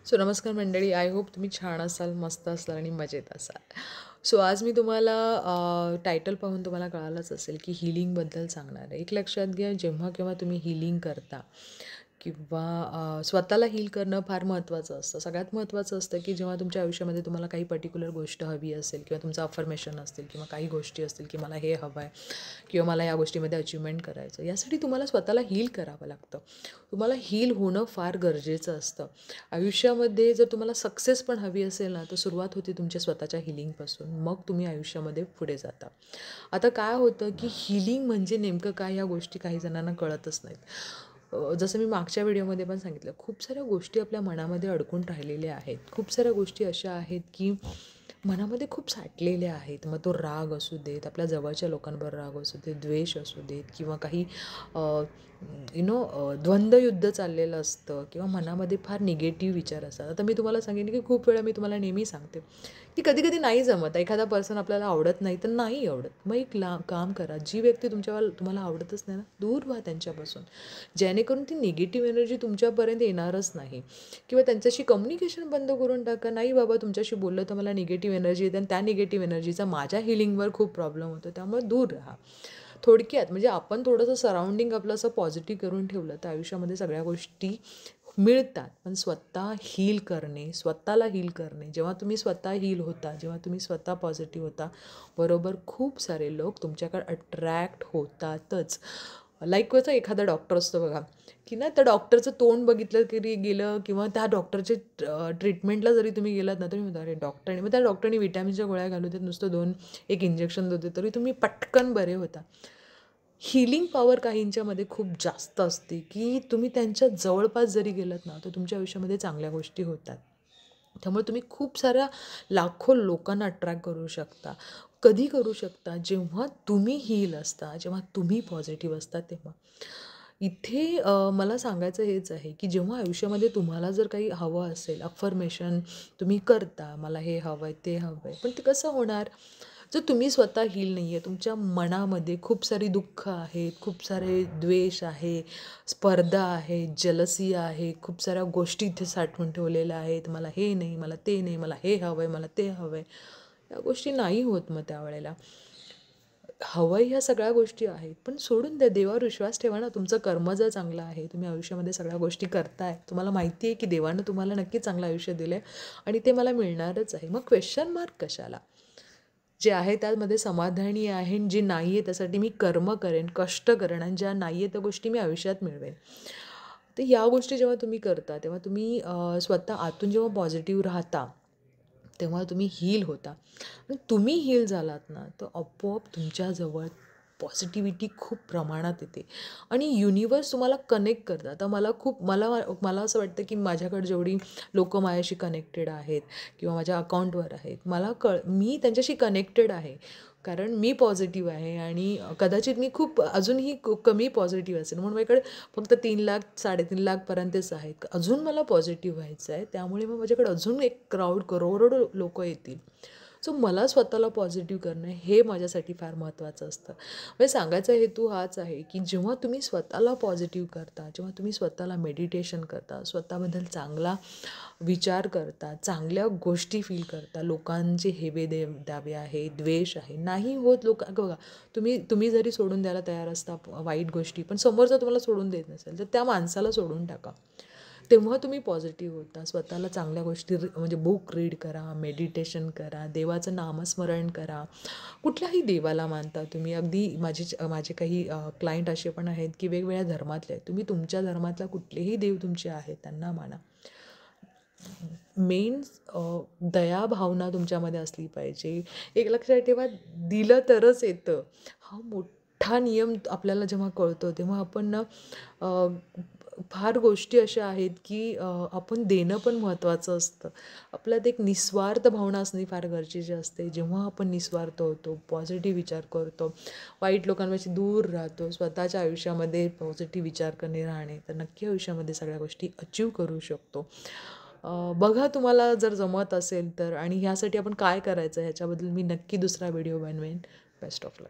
So नमस्कार मंडळी, I hope तुम्ही छान असाल, मस्त असाल आणि मजेत असाल. सो आज मी तुम्हाला टायटल पाहून तुम्हाला कळालंच असेल की हीलिंगबद्दल सांगणार आहे. एक लक्षात घ्या, जेव्हा केव्हा तुम्ही हीलिंग करता किंवा स्वतःला हील करणं फार महत्त्वाचं असतं. सगळ्यात महत्त्वाचं असतं की जेव्हा तुमच्या आयुष्यामध्ये तुम्हाला काही पर्टिक्युलर गोष्ट हवी असेल किंवा तुमचं अफर्मेशन असतील किंवा काही गोष्टी असतील की मला हे हवं आहे किंवा मला या गोष्टीमध्ये अचिव्हमेंट करायचं, यासाठी तुम्हाला स्वतःला हील करावं लागतं. तुम्हाला हील होणं फार गरजेचं असतं. आयुष्यामध्ये जर तुम्हाला सक्सेस पण हवी असेल ना, तर सुरुवात होते तुमच्या स्वतःच्या हीलिंगपासून. मग तुम्ही आयुष्यामध्ये पुढे जाता. आता काय होतं की हीलिंग म्हणजे नेमकं काय, ह्या गोष्टी काही जणांना कळतच नाहीत. जसं मी मागच्या व्हिडिओमध्ये पण सांगितलं, खूप साऱ्या गोष्टी आपल्या मनामध्ये अडकून राहिलेल्या आहेत. खूप साऱ्या गोष्टी अशा आहेत की मनामध्ये खूप साठलेल्या आहेत. मग तो राग असू देत, आपल्या जवळच्या लोकांवर राग असू देत, द्वेष असू देत किंवा काही द्वंद्वयुद्ध चाललेलं असतं किंवा मनामध्ये फार निगेटिव्ह विचार असतात. आता मी तुम्हाला सांगेन की खूप वेळा मी तुम्हाला नेहमी सांगते की कधी-कधी नाही जमत. एखादा पर्सन आपल्याला आवडत नाही तर नाही आवडत. मग एक काम करा, जी व्यक्ती तुम्हाला आवडतच नाही ना, दूर व्हा त्यांच्यापासून. जेणेकरून ती निगेटिव्ह एनर्जी तुमच्यापर्यंत येणारच नाही किंवा त्यांच्याशी कम्युनिकेशन बंद करून टाका. नाही बाबा, तुमच्याशी बोललं तर मला निगेटिव्ह एनर्जी येते आणि त्या निगेटिव्ह एनर्जीचा माझ्या हिलिंगवर खूप प्रॉब्लेम होतो, त्यामुळे दूर राहा. थोडक्यात म्हणजे आपण थोडंसं सराउंडिंग आपलं असं पॉझिटिव्ह करून ठेवलं तर आयुष्यामध्ये सगळ्या गोष्टी मिळतात. पण स्वतः हील करणे, स्वतःला हील करणे, जेव्हा तुम्ही स्वतः हील होता, जेव्हा तुम्ही स्वतः पॉझिटिव्ह होता, बरोबर खूप सारे लोक तुमच्याकडे अट्रॅक्ट होतातच. लाईक कसं एखादा डॉक्टर असतो बघा, की ना त्या डॉक्टरचं तोंड बघितलं तरी गेलं किंवा त्या डॉक्टरचे ट्रीटमेंटला जरी तुम्ही गेलात ना, तरी म्हणता अरे डॉक्टरने, मग त्या डॉक्टरने विटॅमिनच्या गोळ्या घालू देत, नुसतं एक इंजेक्शन देते, तरी तुम्ही पटकन बरे होता. हीलिंग पॉवर काहींच्यामध्ये खूप जास्त असते की तुम्ही त्यांच्या जवळपास जरी गेलात ना, तर तुमच्या आयुष्यामध्ये चांगल्या गोष्टी होतात. त्यामुळे तुम्ही खूप साऱ्या लाखो लोकांना अट्रॅक्ट करू शकता. कधी करू शकता? जेव्हा तुम्ही हील असता, जेव्हा तुम्ही पॉझिटिव्ह असता तेव्हा. इथे मला सांगायचं हेच आहे की जेव्हा आयुष्यामध्ये तुम्हाला जर काही हवं असेल, अफर्मेशन तुम्ही करता, मला हे हवं आहे, ते हवं आहे, पण ते कसं होणार? जर तुम्ही स्वतः हील नाही आहे, तुमच्या मनामध्ये खूप सारी दुःख आहेत, खूप सारे द्वेष आहे, स्पर्धा आहे, जलसी आहे, खूप साऱ्या गोष्टी इथे साठवून ठेवलेल्या आहेत. मला हे नाही, मला ते नाही, मला हे हवं आहे, मला ते हवं आहे. या गोष्टी नाही होत. मग त्यावेळेला हवं ह्या सगळ्या गोष्टी आहेत, पण सोडून द्या. देवावर विश्वास ठेवा ना. तुमचं कर्म जर चांगलं आहे, तुम्ही आयुष्यामध्ये सगळ्या गोष्टी करताय, तुम्हाला माहिती आहे की देवानं तुम्हाला नक्की चांगलं आयुष्य दिलं आहे आणि ते मला मिळणारच आहे. मग क्वेश्चन मार्क कशाला? जे आहे त्यामध्ये समाधानी आहे आणि जे नाही आहे त्यासाठी मी कर्म करेन, कष्ट करेन आणि ज्या नाही आहे त्या गोष्टी मी आयुष्यात मिळवेन. तर या गोष्टी जेव्हा तुम्ही करता तेव्हा तुम्ही स्वतः आतून जेव्हा पॉझिटिव्ह राहता तेव्हा तुम्ही हील होता आणि तुम्ही हील झालात ना, तर आपोआप तुमच्याजवळ पॉझिटिव्हिटी खूप प्रमाणात येते आणि युनिवर्स तुम्हाला कनेक्ट करतं. आता मला मला असं वाटतं की माझ्याकडे जेवढी लोकं माझ्याशी कनेक्टेड आहेत किंवा माझ्या अकाउंटवर आहेत, मी त्यांच्याशी कनेक्टेड आहे कारण मी पॉझिटिव्ह आहे आणि कदाचित मी खूप अजूनही कमी पॉझिटिव्ह असेल, म्हणून माझ्याकडे फक्त 3,00,000 3,50,000पर्यंतच आहेत. अजून मला पॉझिटिव्ह व्हायचं आहे, त्यामुळे मग माझ्याकडे अजून एक क्राऊड, करोडो लोकं येतील. सो मला स्वतःला पॉझिटिव्ह करणं हे माझ्यासाठी फार महत्त्वाचं असतं. म्हणजे सांगायचा हेतू हाच आहे की जेव्हा तुम्ही स्वतःला पॉझिटिव्ह करता, जेव्हा तुम्ही स्वतःला मेडिटेशन करता, स्वतःबद्दल चांगला विचार करता, चांगल्या गोष्टी फील करता, लोकांचे हेवे दावे आहे, द्वेष आहे, नाही होत. बघा, तुम्ही जरी सोडून द्यायला तयार असता वाईट गोष्टी, पण समोरचा तुम्हाला सोडून देत नसेल तर त्या माणसाला सोडून टाका. तेव्हा तुम्ही पॉझिटिव्ह होता. स्वतःला चांगल्या गोष्टी म्हणजे बुक रीड करा, मेडिटेशन करा, देवाचं नामस्मरण करा. कुठल्याही देवाला मानता तुम्ही. अगदी माझे काही क्लायंट असे पण आहेत की वेगवेगळ्या धर्मातले आहेत. तुम्ही तुमच्या धर्मातला कुठलेही देव तुमचे आहेत त्यांना माना. मेन दया भावना तुमच्यामध्ये असली पाहिजे. एक लक्षात ठेवा, दिलं तरच येतं. हा मोठा नियम आपल्याला जेव्हा कळतो तेव्हा आपण ना फार गोष्टी अशा आहेत की आपण देणं पण महत्त्वाचं असतं. आपल्यात एक निस्वार्थ भावना असणे फार गरजेची असते. जेव्हा आपण निस्वार्थ होतो, पॉझिटिव्ह विचार करतो, वाईट लोकांपाशी दूर राहतो, स्वतःच्या आयुष्यामध्ये पॉझिटिव्ह विचार करणे राहणे, तर नक्की आयुष्यामध्ये सगळ्या गोष्टी अचीव करू शकतो. बघा, तुम्हाला जर जमत असेल तर, आणि ह्यासाठी आपण काय करायचं ह्याच्याबद्दल मी नक्की दुसरा व्हिडिओ बनवेन. Best of luck.